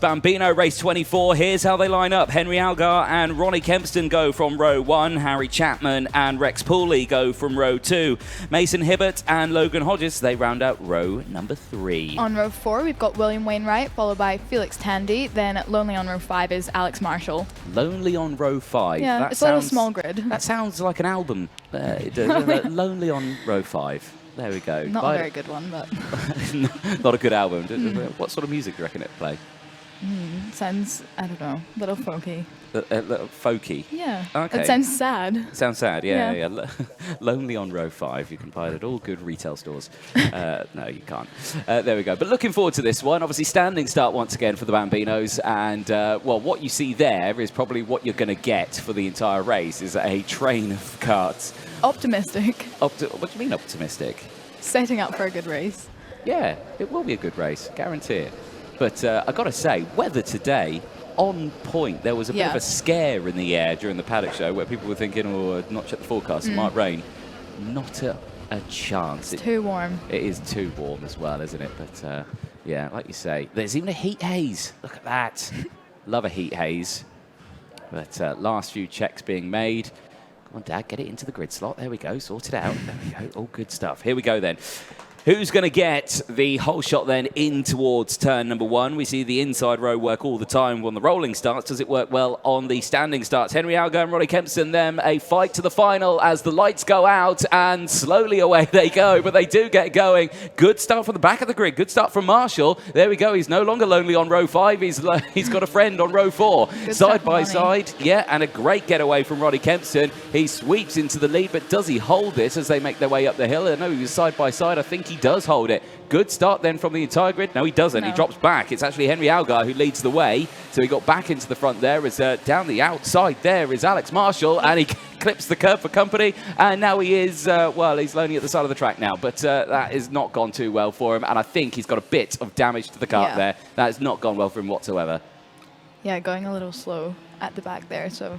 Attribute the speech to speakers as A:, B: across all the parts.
A: Bambino race 24, here's how they line up. Henry Algar and Ronnie Kempston go from row 1, Harry Chapman and Rex Pooley go from row 2. Mason Hibbert and Logan Hodges, they round out row number 3.
B: On row 4, we've got William Wainwright, followed by Felix Tandy. Then lonely on row 5 is Alex Marshall.
A: Lonely on row 5.
B: Yeah,
A: that
B: it's a little small grid.
A: That sounds like an album. Lonely on row 5. There we go.
B: Not a very good one, but...
A: Not a good album. What sort of music do you reckon it'd play?
B: Sounds, I don't know, a little folky.
A: A little folky?
B: Yeah.
A: Okay.
B: It sounds sad.
A: Sounds sad, yeah. Lonely on row 5. You can buy it at all good retail stores. No, you can't. There we go. But looking forward to this one. Obviously, standing start once again for the Bambinos. And, well, what you see there is probably what you're going to get for the entire race, is a train of karts.
B: Optimistic.
A: What do you mean optimistic?
B: Setting up for a good race.
A: Yeah, it will be a good race, guarantee it. But I've got to say, weather today, on point. There was a bit of a scare in the air during the paddock show where people were thinking, oh, not check the forecast, it might rain. Not a chance.
B: It's too warm.
A: It is too warm as well, isn't it? But yeah, like you say, there's even a heat haze. Look at that. Love a heat haze. But last few checks being made. Come on, Dad, get it into the grid slot. There we go, sort it out. There we go, all good stuff. Here we go then. Who's going to get the whole shot then in towards turn number 1? We see the inside row work all the time on the rolling starts. Does it work well on the standing starts? Henry Algar and Ronnie Kempston, them a fight to the final as the lights go out and slowly away they go, but they do get going. Good start from the back of the grid. Good start from Marshall. There we go. He's no longer lonely on row 5. He's got a friend on row 4. Side by side. Yeah, and a great getaway from Ronnie Kempston. He sweeps into the lead, but does he hold this as they make their way up the hill? I know he was side by side. I think he does hold it. Good start then from the entire grid. No, he doesn't. No. He drops back. It's actually Henry Algar who leads the way. So he got back into the front there. As down the outside there is Alex Marshall, and he clips the curb for company. And now he is, well, he's lonely at the side of the track now. But that has not gone too well for him. And I think he's got a bit of damage to the kart there. That has not gone well for him whatsoever. Yeah,
B: going a little slow at the back there. So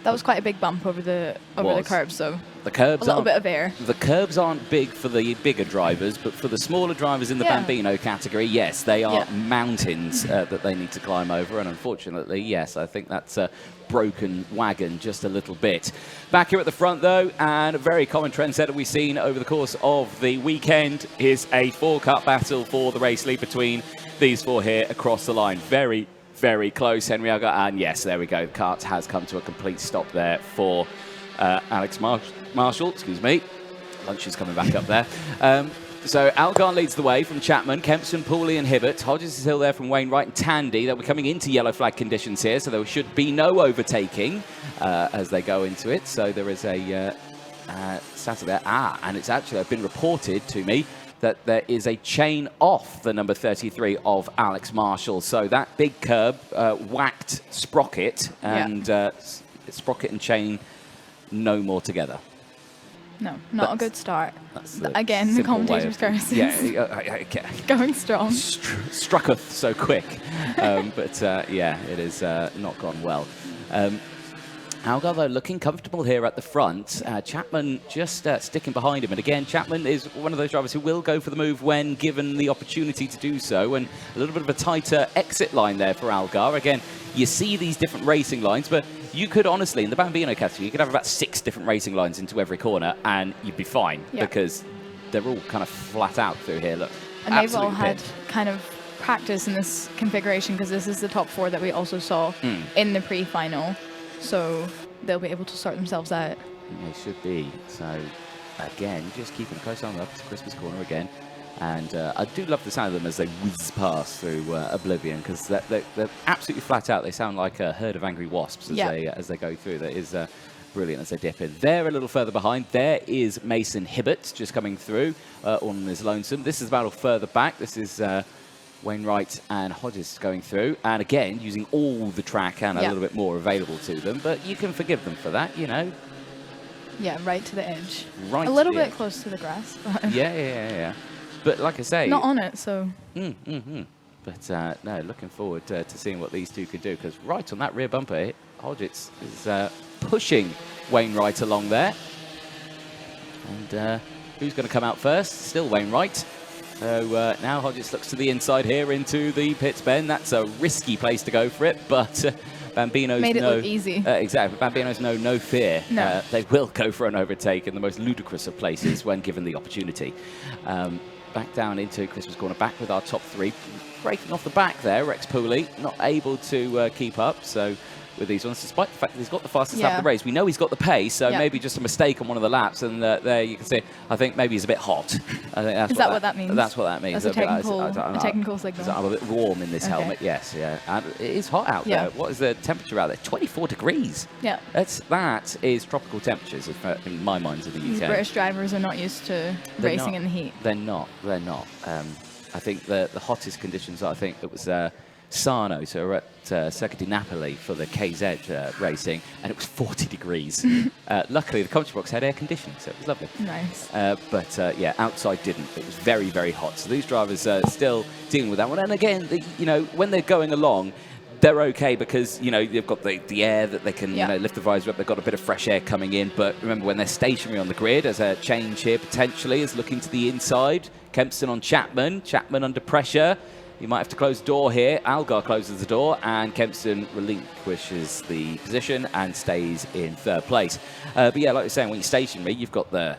B: that was quite a big bump over the curb, so
A: the curbs
B: a little bit of air.
A: The curbs aren't big for the bigger drivers, but for the smaller drivers in the Bambino category, yes, they are mountains that they need to climb over. And unfortunately, yes, I think that's a broken wagon just a little bit. Back here at the front, though, and a very common trendsetter we've seen over the course of the weekend is a 4-cut battle for the race lead between these 4 here across the line. Very close, Henry Algar, and yes, there we go. The kart has come to a complete stop there for Alex Marshall. Excuse me. Lunch is coming back up there. So Algar leads the way from Chapman, Kempston, Pooley and Hibbert. Hodges is still there from Wainwright and Tandy. They'll be coming into yellow flag conditions here, so there should be no overtaking as they go into it. So there is a Saturday. And it's actually been reported to me that there is a chain off the number 33 of Alex Marshall. So that big curb whacked Sprocket, and Sprocket and chain no more so
B: No, not a good start. Again, the commentator's curses.
A: Yeah,
B: going strong.
A: Strucketh so quick. But yeah, it is not gone well. Algar, though, looking comfortable here at the front. Chapman just sticking behind him. And again, Chapman is one of those drivers who will go for the move when given the opportunity to do so. And a little bit of a tighter exit line there for Algar. Again, you see these different racing lines, but you could honestly, in the Bambino category, you could have about 6 different racing lines into every corner and you'd be fine because they're all kind of flat out through here. Look,
B: and they've all had kind of practice in this configuration because this is the top 4 that we also saw in the pre-final. So they'll be able to sort themselves out.
A: They should be. So again, just keeping a close eye up to Christmas corner again. And I do love the sound of them as they whiz past through Oblivion because they're absolutely flat out. They sound like a herd of angry wasps as they go through. That is brilliant as they dip in. They're a little further behind. There is Mason Hibbert just coming through on his lonesome. This is a battle further back. This is Wainwright and Hodges going through, and again using all the track and a little bit more available to them, but you can forgive them for that, you know.
B: Yeah, right to the edge.
A: Right,
B: a little bit close to the grass. But
A: yeah. But like I say,
B: not on it, so.
A: But no, looking forward to seeing what these two could do because right on that rear bumper, Hodges is pushing Wainwright along there. And who's going to come out first? Still Wainwright. So now Hodges looks to the inside here into the pits bend. That's a risky place to go for it, but Bambino's
B: made it look easy.
A: Exactly. Bambino's no fear.
B: No.
A: They will go for an overtake in the most ludicrous of places when given the opportunity. Back down into Christmas corner, back with our top three. Breaking off the back there, Rex Pooley, not able to keep up. So with these ones, despite the fact that he's got the fastest lap of the race, we know he's got the pace, so maybe just a mistake on one of the laps, and there you can see, I think maybe he's a bit hot. I think that's what that means? That's what that means.
B: That's a technical signal.
A: I'm a bit warm in this helmet, yes, yeah. And it is hot out there. What is the temperature out there? 24 degrees.
B: Yeah.
A: That is tropical temperatures, in my mind, in the UK.
B: These British drivers are not used to racing in the heat.
A: They're not. I think the hottest conditions, I think it was Sarno, so we're at Circuit di Napoli for the KZ racing, and it was 40 degrees. Luckily, the commentary box had air conditioning, so it was lovely.
B: Nice.
A: But yeah, outside didn't. It was very, very hot. So these drivers are still dealing with that one. And again, when they're going along, they're okay because, they've got the air that they can lift the visor up. They've got a bit of fresh air coming in. But remember, when they're stationary on the grid, as a change here potentially is looking to the inside. Kempston on Chapman. Chapman under pressure. You might have to close the door here. Algar closes the door, and Kempston relinquishes the position and stays in third place. But yeah, like you're saying, when you're stationary, you've got the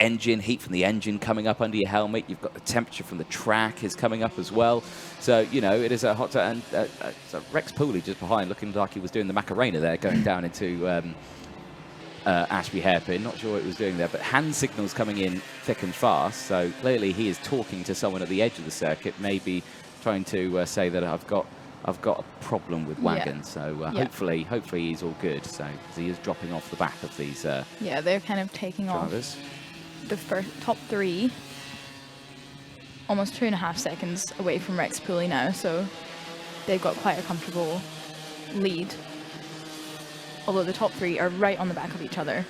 A: engine heat from the engine coming up under your helmet. You've got the temperature from the track is coming up as well. So it is a hot time. And so Rex Pooley just behind, looking like he was doing the Macarena there, going down into Ashby Hairpin. Not sure what he was doing there, but hand signals coming in thick and fast. So clearly he is talking to someone at the edge of the circuit, maybe trying to say that I've got a problem with wagon. So hopefully he's all good. So he is dropping off the back of these
B: they're kind of taking
A: drivers.
B: Off the first top three, almost 2.5 seconds away from Rex Pooley now. So they've got quite a comfortable lead. Although the top three are right on the back of each other.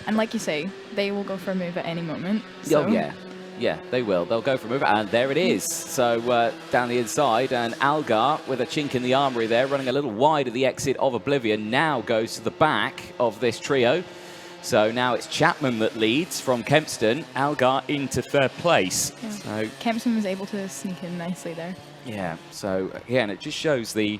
B: And like you say, they will go for a move at any moment. So.
A: Oh, yeah, they will. They'll go for a move, and there it is. So down the inside, and Algar with a chink in the armoury there, running a little wide of the exit of Oblivion, now goes to the back of this trio. So now it's Chapman that leads from Kempston, Algar into third place.
B: Yeah. So Kempston was able to sneak in nicely there.
A: Yeah, so and it just shows the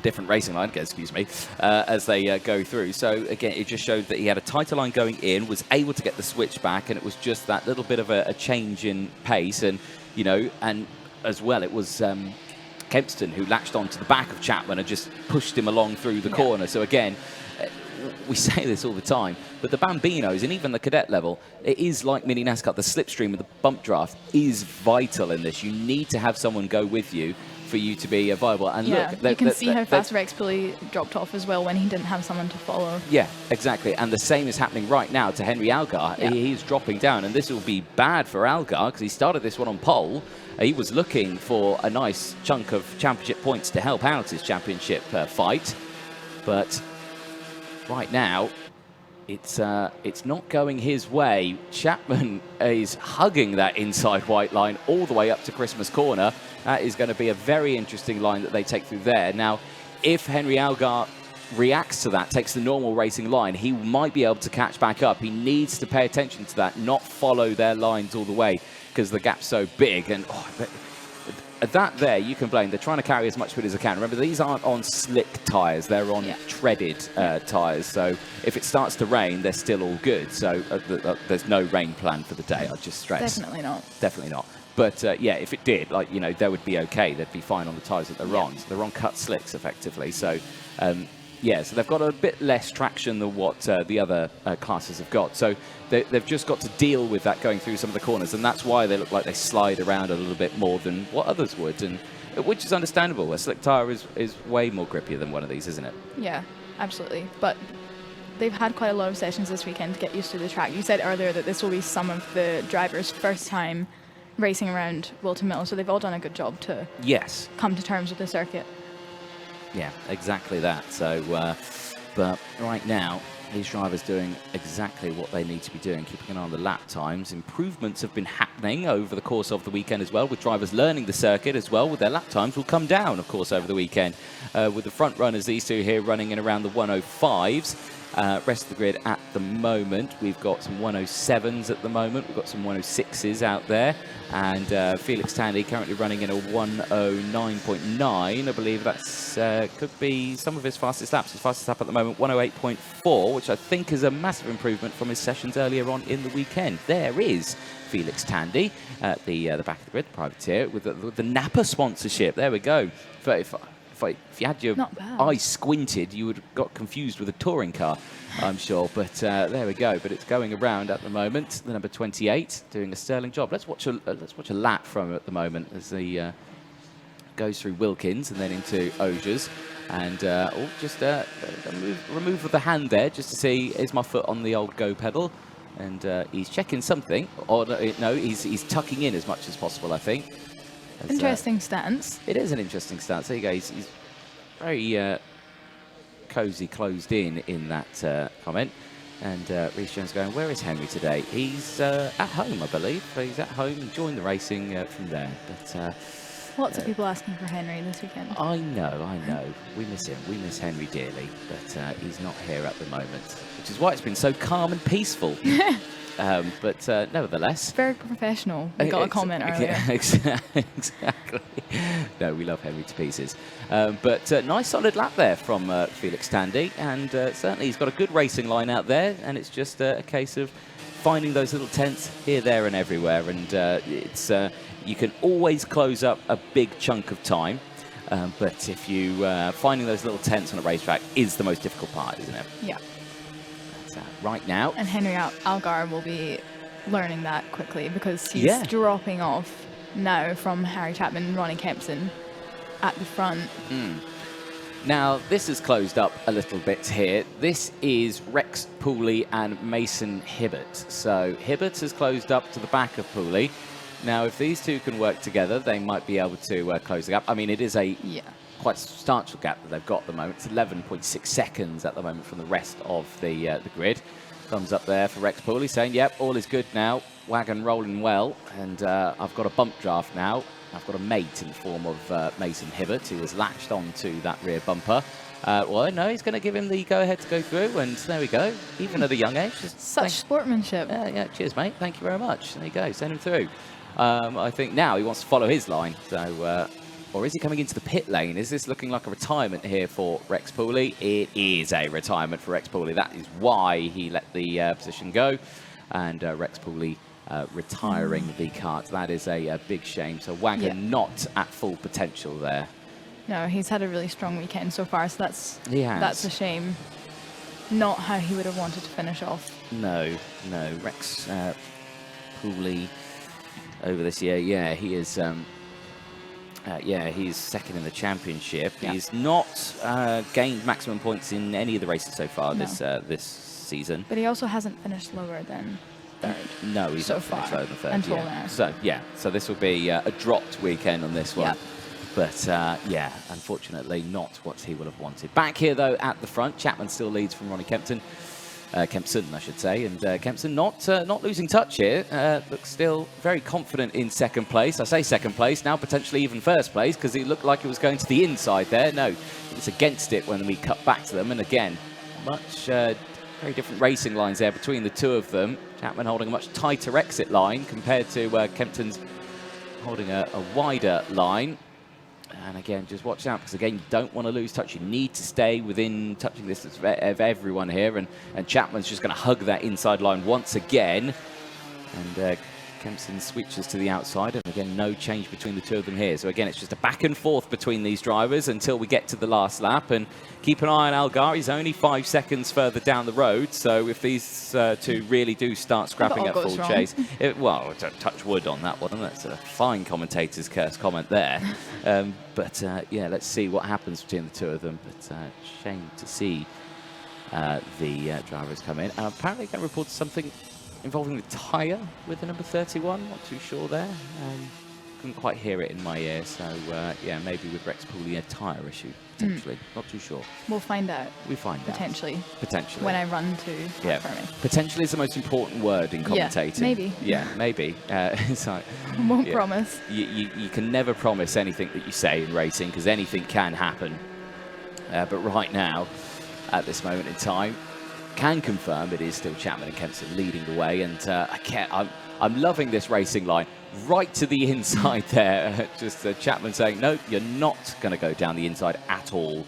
A: different racing line, excuse me, as they go through. So again, it just showed that he had a tighter line going in, was able to get the switch back, and it was just that little bit of a change in pace. And and as well, it was Kempston who latched onto the back of Chapman and just pushed him along through the corner. So again, we say this all the time, but the Bambinos and even the cadet level, it is like mini NASCAR. The slipstream of the bump draft is vital in this. You need to have someone go with you for you to be viable. And look,
B: you can see how fast Rex Pooley dropped off as well when he didn't have someone to follow.
A: Yeah, exactly. And the same is happening right now to Henry Algar. He's dropping down, and this will be bad for Algar because he started this one on pole. He was looking for a nice chunk of championship points to help out his championship fight, but right now it's not going his way. Chapman is hugging that inside white line all the way up to Christmas corner. That is going to be a very interesting line that they take through there. Now, if Henry Algar reacts to that, takes the normal racing line, he might be able to catch back up. He needs to pay attention to that, not follow their lines all the way because the gap's so big. And that there, you can blame. They're trying to carry as much speed as they can. Remember, these aren't on slick tyres. They're on treaded tyres. So if it starts to rain, they're still all good. So there's no rain plan for the day, I'll just stress.
B: Definitely not.
A: Definitely not. But yeah, if it did, they would be okay. They'd be fine on the tyres that they're on. So they're on cut slicks, effectively. So so they've got a bit less traction than what the other classes have got. So they've just got to deal with that going through some of the corners, and that's why they look like they slide around a little bit more than what others would, and which is understandable. A slick tyre is way more grippier than one of these, isn't it?
B: Yeah, absolutely. But they've had quite a lot of sessions this weekend to get used to the track. You said earlier that this will be some of the drivers' first time racing around Whilton Mill, so they've all done a good job to come to terms with the circuit.
A: Yeah, exactly that. So, but right now, these drivers doing exactly what they need to be doing, keeping an eye on the lap times. Improvements have been happening over the course of the weekend as well, with drivers learning the circuit as well, with their lap times will come down, of course, over the weekend. With the front runners, these two here running in around the 105s. Rest of the grid at the moment, we've got some 107s at the moment. We've got some 106s out there. And Felix Tandy currently running in a 109.9. I believe that's could be some of his fastest laps. His fastest lap at the moment, 108.4, which I think is a massive improvement from his sessions earlier on in the weekend. There is Felix Tandy at the back of the grid, the privateer, with the Napa sponsorship. There we go. If you had your eyes squinted, you would have got confused with a touring car, I'm sure. But there we go. But it's going around at the moment. The number 28 doing a sterling job. Let's watch a lap from him at the moment as he goes through Wilkins and then into Ogers. And just remove with the hand there just to see, is my foot on the old go pedal? And he's checking something. Or no, he's tucking in as much as possible, I think.
B: Interesting stance.
A: It is an interesting stance. There you go. He's very cosy, closed in that comment. And Rhys Jones going, where is Henry today? He's at home, I believe. He's at home, enjoying the racing from there. But
B: lots of people asking for Henry this weekend.
A: I know. We miss him. We miss Henry dearly. But he's not here at the moment, which is why it's been so calm and peaceful. But nevertheless...
B: Very professional. We got a comment earlier.
A: Yeah, exactly. No, we love Henry to pieces. But nice solid lap there from Felix Tandy. And certainly he's got a good racing line out there. And it's just a case of finding those little tents here, there and everywhere. And it's you can always close up a big chunk of time. But if you finding those little tents on a racetrack is the most difficult part, isn't it?
B: Yeah.
A: Right now.
B: And Henry Algar will be learning that quickly because he's dropping off now from Harry Chapman and Ronnie Kempson at the front.
A: Now, this has closed up a little bit here. This is Rex Pooley and Mason Hibbert. So Hibbert has closed up to the back of Pooley. Now, if these two can work together, they might be able to close the gap. I mean, it is a quite substantial gap that they've got at the moment. It's 11.6 seconds at the moment from the rest of the grid. Thumbs up there for Rex Pooley saying, yep, all is good now. Wagon rolling well. And I've got a bump draft now. I've got a mate in the form of Mason Hibbert, who has latched onto that rear bumper. Well, no, he's going to give him the go-ahead to go through. And there we go. Even at a young age.
B: Such sportsmanship.
A: Yeah, cheers, mate. Thank you very much. There you go. Send him through. I think now he wants to follow his line. So... or is he coming into the pit lane? Is this looking like a retirement here for Rex Pooley? It is a retirement for Rex Pooley. That is why he let the position go. And Rex Pooley retiring the kart. That is a big shame. So Wagon not at full potential there.
B: No, he's had a really strong weekend so far. So that's a shame. Not how he would have wanted to finish off. No.
A: Rex Pooley over this year. Yeah, he is... he's second in the championship. Yeah. He's not gained maximum points in any of the races so far this season.
B: But he also hasn't finished lower than third.
A: No, he's not finished lower than third.
B: Until now.
A: So this will be a dropped weekend on this one.
B: Yep.
A: But unfortunately not what he would have wanted. Back here though at the front, Chapman still leads from Ronnie Kempson. Kempson, I should say, and Kempson not losing touch here. Looks still very confident in second place. I say second place, now potentially even first place, because he looked like it was going to the inside there. No, it's against it when we cut back to them. And again, very different racing lines there between the two of them. Chapman holding a much tighter exit line compared to Kempton's holding a wider line. And again, just watch out, because again, you don't want to lose touch. You need to stay within touching distance of everyone here. And Chapman's just going to hug that inside line once again. And Kempson switches to the outside. And again, no change between the two of them here. So again, it's just a back and forth between these drivers until we get to the last lap. And keep an eye on Algar. He's only 5 seconds further down the road. So if these two really do start scrapping at full chase, well, touch wood on that one. That's a fine commentator's curse comment there. But let's see what happens between the two of them. But shame to see the drivers come in. Apparently, they reported something involving the tyre with the number 31. Not too sure there. Couldn't quite hear it in my ear. So, maybe with Rex Pooley, a tyre issue, potentially. Not too sure. We'll find out. We find out. Potentially. When I run to potentially is the most important word in commentating. Maybe. Yeah, maybe. So, won't promise. You can never promise anything that you say in racing, because anything can happen. But right now, at this moment in time, can confirm it is still Chapman and Kempson leading the way, and I'm loving this racing line. Right to the inside there, just Chapman saying, no, you're not going to go down the inside at all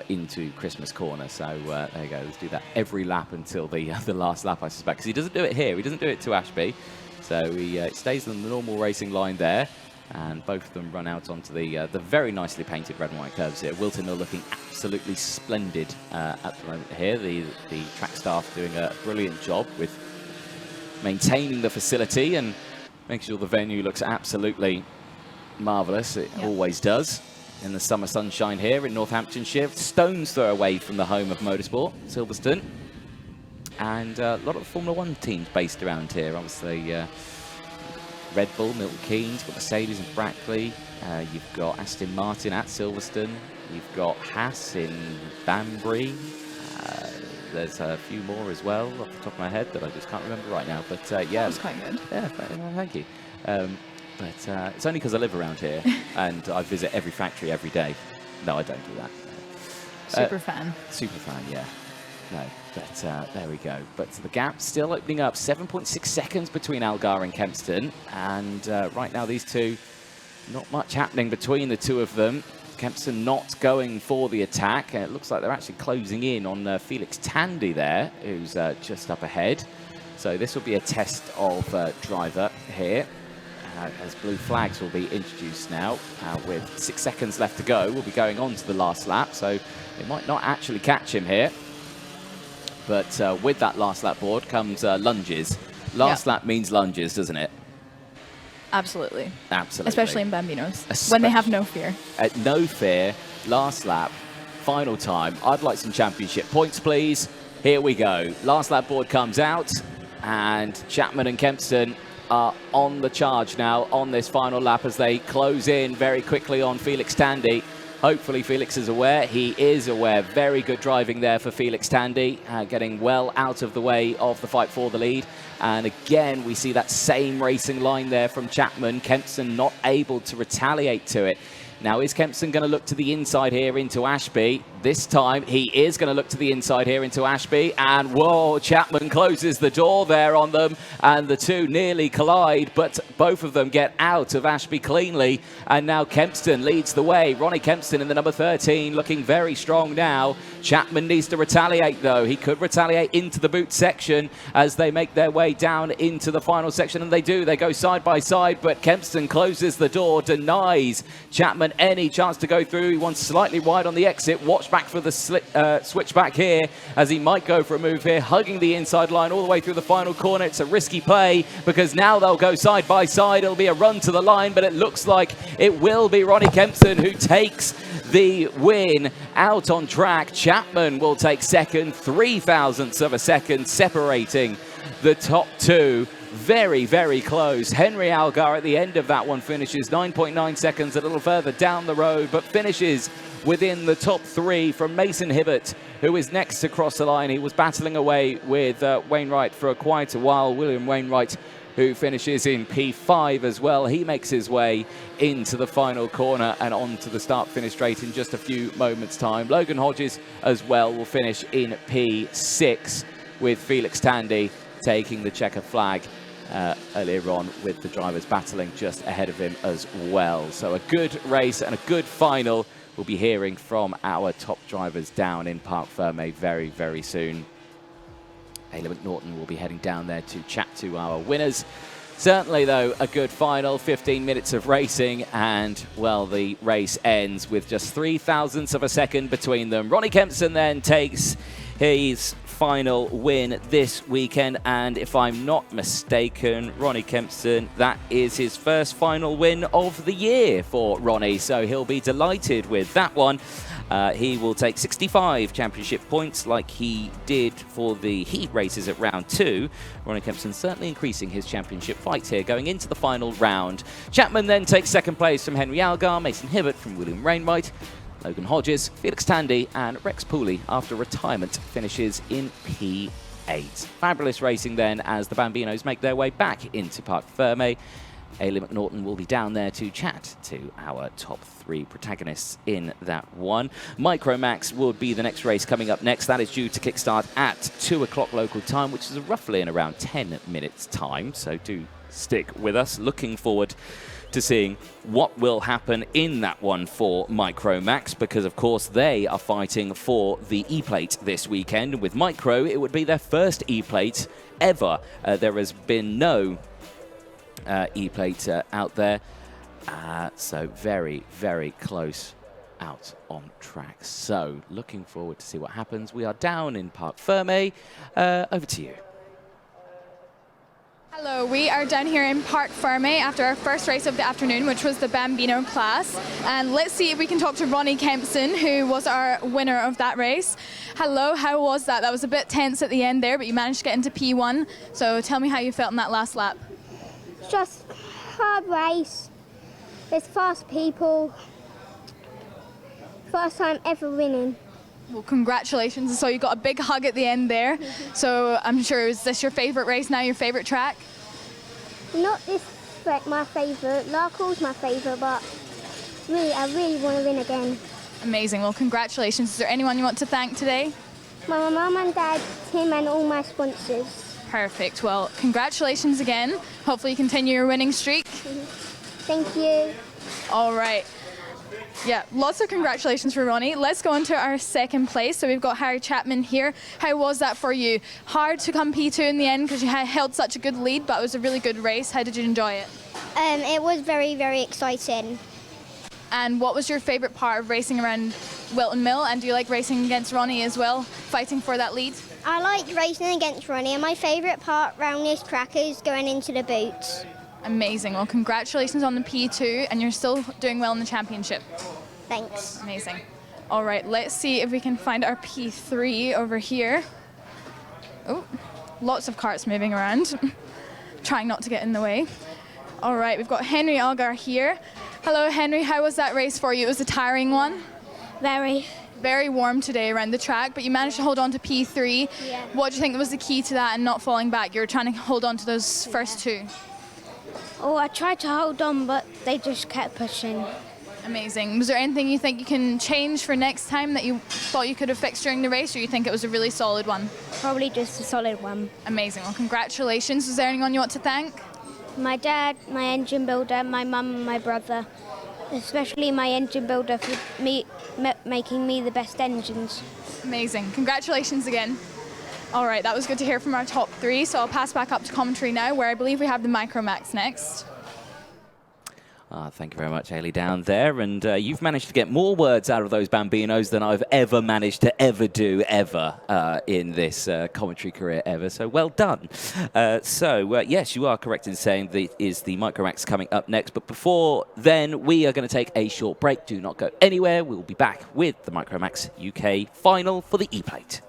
A: into Christmas Corner. So there you go, let's do that every lap until the last lap, I suspect, because he doesn't do it here, he doesn't do it to Ashby. So he stays on the normal racing line there, and both of them run out onto the very nicely painted red and white curves here. Whilton Mill looking absolutely splendid at the moment here. The track staff doing a brilliant job with maintaining the facility and making sure the venue looks absolutely marvellous. It always does in the summer sunshine here in Northamptonshire. Stone's throw away from the home of motorsport, Silverstone. And a lot of the Formula 1 teams based around here. Obviously, Red Bull, Milton Keynes, got Mercedes and Brackley. You've got Aston Martin at Silverstone. You've got Haas in Banbury. There's a few more as well off the top of my head that I just can't remember right now. But yeah,
B: that was quite good.
A: Yeah, thank you. But it's only because I live around here and I visit every factory every day. No, I don't do that.
B: Super fan.
A: Super fan, yeah. No, but there we go. But the gap still opening up. 7.6 seconds between Algar and Kempston. And right now, these two, not much happening between the two of them. Kempston not going for the attack. It looks like they're actually closing in on Felix Tandy there, who's just up ahead. So this will be a test of driver here, as blue flags will be introduced now. With 6 seconds left to go, we'll be going on to the last lap, so they might not actually catch him here. But with that last lap board comes lunges. Last lap means lunges, doesn't it?
B: Absolutely.
A: Absolutely.
B: Especially in Bambinos, when they have no fear.
A: No fear, last lap, final time. I'd like some championship points, please. Here we go. Last lap board comes out, and Chapman and Kempston are on the charge now on this final lap as they close in very quickly on Felix Tandy. Hopefully Felix is aware. He is aware. Very good driving there for Felix Tandy, getting well out of the way of the fight for the lead. And again, we see that same racing line there from Chapman. Kempston not able to retaliate to it. Now, is Kempston going to look to the inside here into Ashby? This time, he is going to look to the inside here into Ashby. And, whoa, Chapman closes the door there on them. And the two nearly collide, but both of them get out of Ashby cleanly. And now Kempston leads the way. Ronnie Kempston in the number 13, looking very strong now. Chapman needs to retaliate, though. He could retaliate into the boot section as they make their way down into the final section. And they do. They go side by side, but Kempston closes the door, denies Chapman any chance to go through. He wants slightly wide on the exit. Watch back for the switch back here as he might go for a move here, hugging the inside line all the way through the final corner. It's a risky play because now they'll go side by side. It'll be a run to the line, but it looks like it will be Ronnie Kempston who takes the win out on track. Chapman will take second, 0.03 of a second, separating the top two. Very, very close. Henry Algar at the end of that one finishes 9.9 seconds a little further down the road, but finishes within the top three from Mason Hibbert, who is next to cross the line. He was battling away with Wainwright for quite a while. William Wainwright, who finishes in P5 as well. He makes his way into the final corner and onto the start-finish straight in just a few moments' time. Logan Hodges as well will finish in P6 with Felix Tandy taking the checker flag earlier on, with the drivers battling just ahead of him as well. So a good race and a good final. We'll be hearing from our top drivers down in Parc Ferme very, very soon. Ayla McNaughton will be heading down there to chat to our winners. Certainly, though, a good final, 15 minutes of racing, and, well, the race ends with just 0.03 of a second between them. Ronnie Kempston then takes his final win this weekend, and if I'm not mistaken, Ronnie Kempston, that is his first final win of the year for Ronnie, so he'll be delighted with that one. He will take 65 championship points like he did for the heat races at round 2. Ronnie Kempston certainly increasing his championship fight here going into the final round. Chapman then takes second place from Henry Algar, Mason Hibbert from William Wainwright, Logan Hodges, Felix Tandy and Rex Pooley after retirement finishes in P8. Fabulous racing then as the Bambinos make their way back into Parc Ferme. Ailey McNaughton will be down there to chat to our top 3 protagonists in that one. Micromax will be the next race coming up next. That is due to kickstart at 2 o'clock local time, which is roughly in around 10 minutes time. So do stick with us. Looking forward to seeing what will happen in that one for Micromax, because of course they are fighting for the E-plate this weekend. With Micro, it would be their first E-plate ever. There has been no E-plate out there, so very, very close out on track. So looking forward to see what happens. We are down in Parc Ferme. Over to you.
B: Hello, we are down here in Parc Ferme after our first race of the afternoon, which was the Bambino class. And let's see if we can talk to Ronnie Kempson, who was our winner of that race. Hello, how was that? That was a bit tense at the end there, but you managed to get into P1. So tell me how you felt in that last lap.
C: Just hard race. There's fast people. First time ever winning.
B: Well, congratulations. So you got a big hug at the end there. So I'm sure, is this your favourite race now, your favourite track?
C: Not this my favourite. Larkall's my favourite, but really, I really want to win again.
B: Amazing. Well, congratulations. Is there anyone you want to thank today?
C: My mum and dad, Tim, and all my sponsors.
B: Perfect. Well, congratulations again. Hopefully you continue your winning streak.
C: Thank you.
B: All right. Yeah, lots of congratulations for Ronnie. Let's go on to our second place. So we've got Harry Chapman here. How was that for you? Hard to come P2 in the end because you held such a good lead, but it was a really good race. How did you enjoy it?
C: It was very, very exciting.
B: And what was your favourite part of racing around Whilton Mill? And do you like racing against Ronnie as well, fighting for that lead?
C: I liked racing against Ronnie, and my favourite part around this track is going into the boots.
B: Amazing. Well, congratulations on the P2, and you're still doing well in the championship.
C: Thanks.
B: Amazing. All right, let's see if we can find our P3 over here. Oh, lots of carts moving around. Trying not to get in the way. All right, we've got Henry Algar here. Hello, Henry. How was that race for you? It was a tiring one?
C: Very.
B: Very warm today around the track, but you managed to hold on to P3.
C: Yeah.
B: What do you think was the key to that and not falling back? You were trying to hold on to those first two.
C: Oh, I tried to hold on, but they just kept pushing.
B: Amazing. Was there anything you think you can change for next time that you thought you could have fixed during the race, or you think it was a really solid one?
C: Probably just a solid one.
B: Amazing. Well, congratulations. Is there anyone you want to thank?
C: My dad, my engine builder, my mum and my brother. Especially my engine builder for making me the best engines.
B: Amazing. Congratulations again. All right, that was good to hear from our top 3, so I'll pass back up to commentary now, where I believe we have the Micromax next.
A: Thank you very much, Ailey, down there. And you've managed to get more words out of those Bambinos than I've ever managed to ever do, in this commentary career ever. So well done. Yes, you are correct in saying that is the Micromax coming up next. But before then, we are going to take a short break. Do not go anywhere. We'll be back with the Micromax UK final for the E-plate.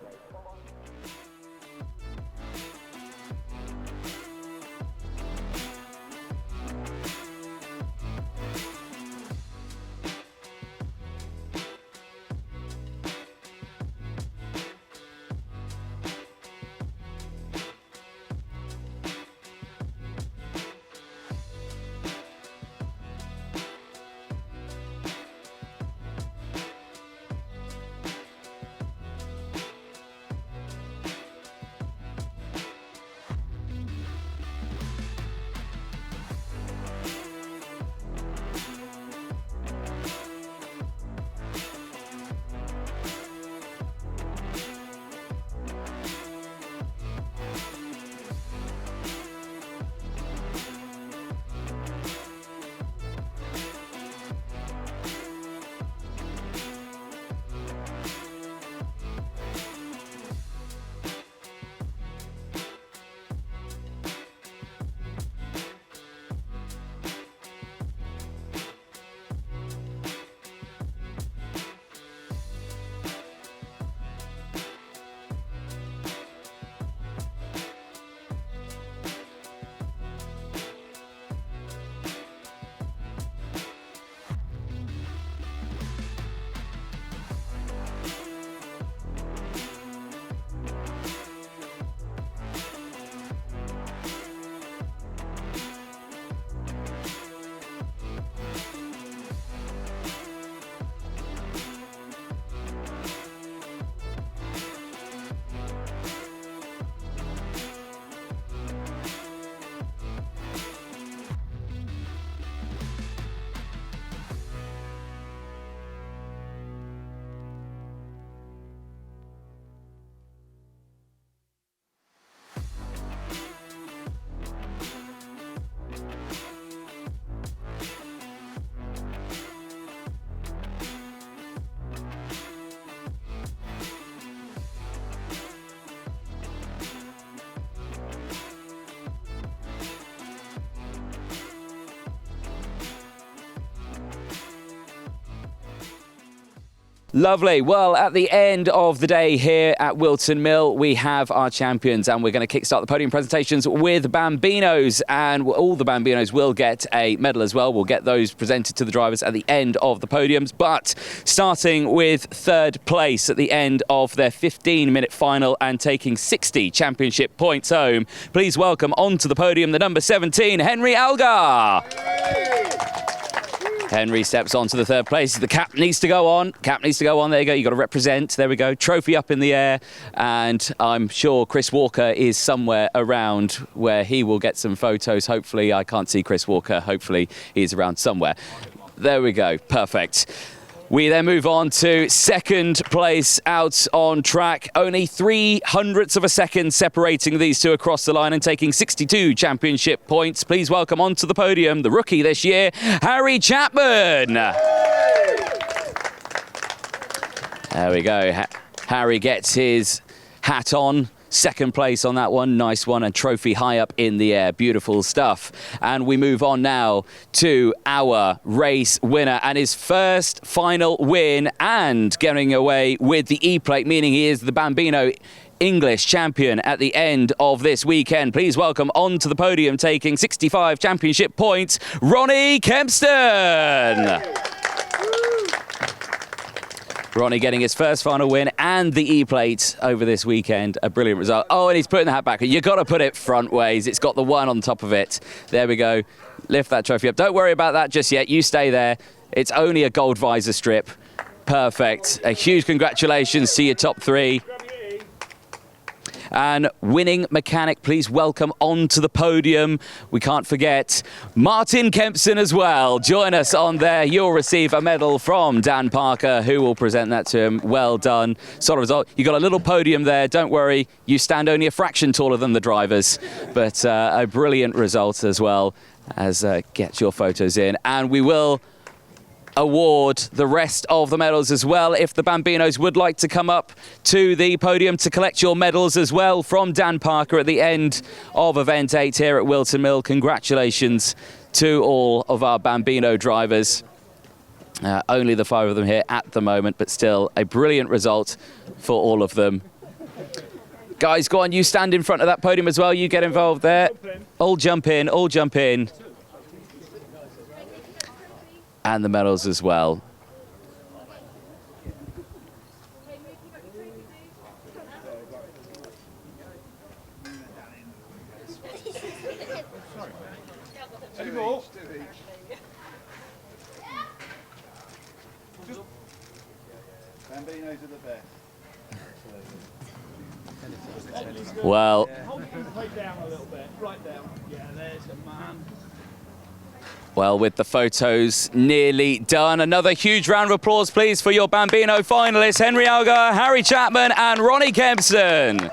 A: Lovely. Well, at the end of the day here at Whilton Mill, we have our champions, and we're going to kickstart the podium presentations with Bambinos, and all the Bambinos will get a medal as well. We'll get those presented to the drivers at the end of the podiums, but starting with third place at the end of their 15-minute final and taking 60 championship points home, please welcome onto the podium the number 17, Henry Algar. Henry steps on to the third place. The cap needs to go on. Cap needs to go on. There you go. You've got to represent. There we go. Trophy up in the air. And I'm sure Chris Walker is somewhere around where he will get some photos. Hopefully, I can't see Chris Walker. Hopefully, he's around somewhere. There we go. Perfect. We then move on to second place out on track. Only 0.03 of a second separating these two across the line and taking 62 championship points. Please welcome onto the podium the rookie this year, Harry Chapman. There we go. Harry gets his hat on. Second place on that one, nice one, and trophy high up in the air, beautiful stuff. And we move on now to our race winner and his first final win and getting away with the E-plate, meaning he is the Bambino English champion at the end of this weekend. Please welcome onto the podium, taking 65 championship points, Ronnie Kempston. Ronnie getting his first final win and the E-plate over this weekend. A brilliant result. Oh, and he's putting the hat back. You've got to put it front ways. It's got the one on top of it. There we go. Lift that trophy up. Don't worry about that just yet. You stay there. It's only a gold visor strip. Perfect. A huge congratulations to your top three. And winning mechanic, please welcome onto the podium. We can't forget Martin Kempson as well. Join us on there. You'll receive a medal from Dan Parker, who will present that to him. Well done. Sort of result. You got a little podium there. Don't worry. You stand only a fraction taller than the drivers, but a brilliant result as well. As get your photos in, and we will award the rest of the medals as well. If the Bambinos would like to come up to the podium to collect your medals as well from Dan Parker at the end of event 8 here at Whilton Mill. Congratulations to all of our Bambino drivers. Only the 5 of them here at the moment, but still a brilliant result for all of them. Guys, go on, you stand in front of that podium as well. You get involved there. All jump in, all jump in. And the medals as well.
D: Two more. Bambinos are the best.
A: Well,
D: Hold the plate down a little bit, right down. Yeah, there's a man.
A: Well, with the photos nearly done, another huge round of applause, please, for your Bambino finalists, Henry Algar, Harry Chapman and Ronnie Kempson.